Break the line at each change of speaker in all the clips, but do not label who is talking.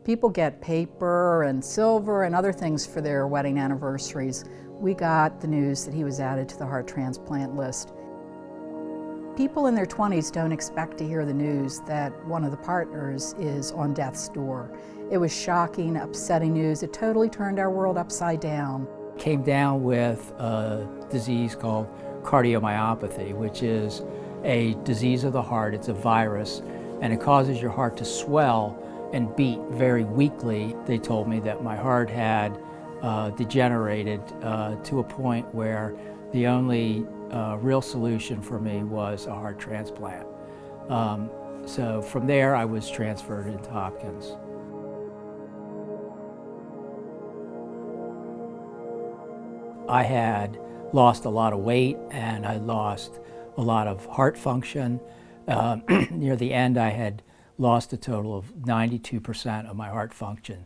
People get paper and silver and other things for their wedding anniversaries. We got the news that he was added to the heart transplant list. People in their 20s don't expect to hear the news that one of the partners is on death's door. It was shocking, upsetting news. It totally turned our world upside down.
Came down with a disease called cardiomyopathy, which is a disease of the heart. It's a virus, and it causes your heart to swell and beat very weakly. They told me that my heart had degenerated to a point where the only real solution for me was a heart transplant. So from there I was transferred into Hopkins. I had lost a lot of weight and I lost a lot of heart function. Near the end I had lost a total of 92% of my heart function.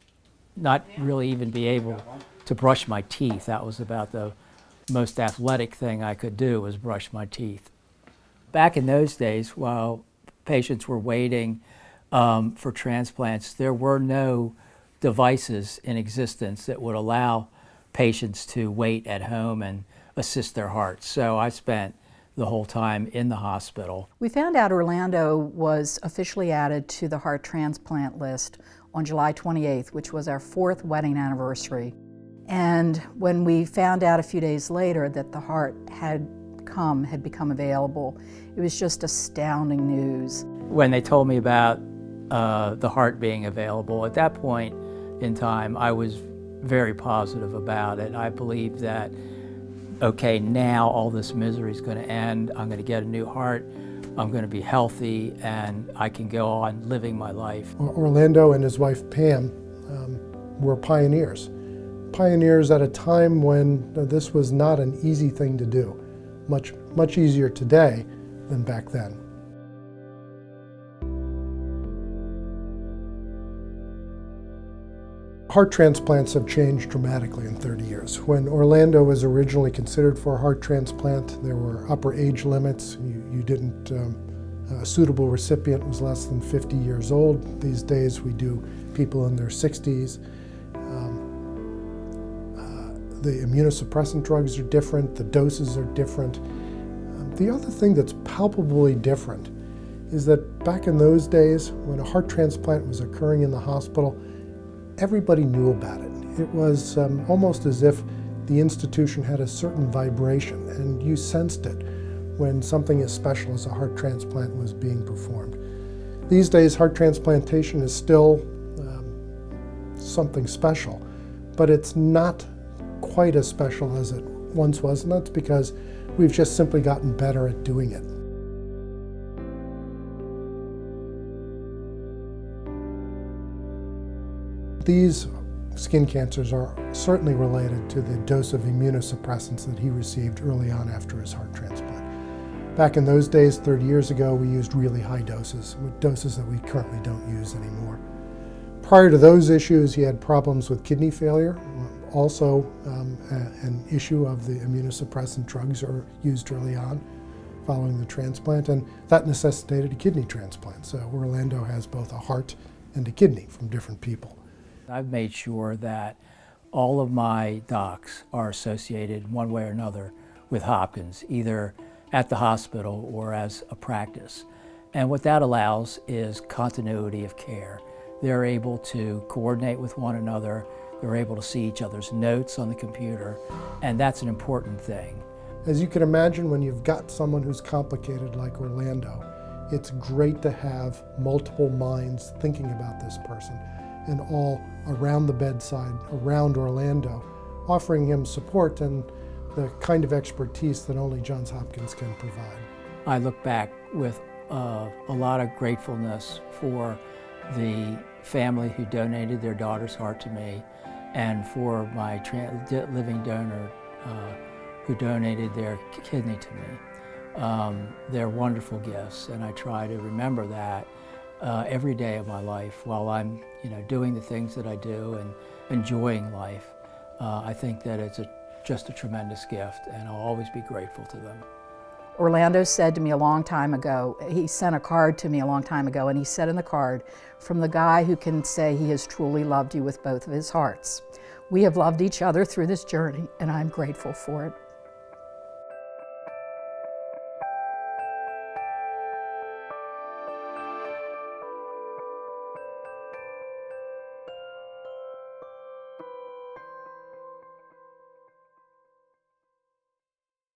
Not really even be able to brush my teeth. That was about the most athletic thing I could do, was brush my teeth. Back in those days, while patients were waiting for transplants, there were no devices in existence that would allow patients to wait at home and assist their hearts. So I spent the whole time in the hospital.
We found out Orlando was officially added to the heart transplant list on July 28th, which was our 4th wedding anniversary. And when we found out a few days later that the heart had become available, it was just astounding news.
When they told me about the heart being available, at that point in time, I was very positive about it. I believed that, okay, now all this misery is going to end. I'm going to get a new heart. I'm going to be healthy, and I can go on living my life.
Orlando and his wife Pam were pioneers. Pioneers at a time when this was not an easy thing to do. Much easier today than back then. Heart transplants have changed dramatically in 30 years. When Orlando was originally considered for a heart transplant, there were upper age limits. A suitable recipient was less than 50 years old. These days we do people in their 60s. The immunosuppressant drugs are different, the doses are different. The other thing that's palpably different is that back in those days, when a heart transplant was occurring in the hospital, everybody knew about it. It was almost as if the institution had a certain vibration, and you sensed it when something as special as a heart transplant was being performed. These days, heart transplantation is still something special, but it's not quite as special as it once was, and that's because we've just simply gotten better at doing it. These skin cancers are certainly related to the dose of immunosuppressants that he received early on after his heart transplant. Back in those days, 30 years ago, we used really high doses, doses that we currently don't use anymore. Prior to those issues, he had problems with kidney failure, also an issue of the immunosuppressant drugs are used early on following the transplant, and that necessitated a kidney transplant. So Orlando has both a heart and a kidney from different people.
I've made sure that all of my docs are associated one way or another with Hopkins, either at the hospital or as a practice. And what that allows is continuity of care. They're able to coordinate with one another, they're able to see each other's notes on the computer, and that's an important thing.
As you can imagine, when you've got someone who's complicated like Orlando, it's great to have multiple minds thinking about this person, and all around the bedside, around Orlando, offering him support and the kind of expertise that only Johns Hopkins can provide.
I look back with a lot of gratefulness for the family who donated their daughter's heart to me, and for my living donor who donated their kidney to me. They're wonderful gifts, and I try to remember that every day of my life while I'm doing the things that I do and enjoying life. I think that it's just a tremendous gift, and I'll always be grateful to them.
Orlando said to me a long time ago, he sent a card to me a long time ago, and he said in the card, "From the guy who can say he has truly loved you with both of his hearts." We have loved each other through this journey, and I'm grateful for it.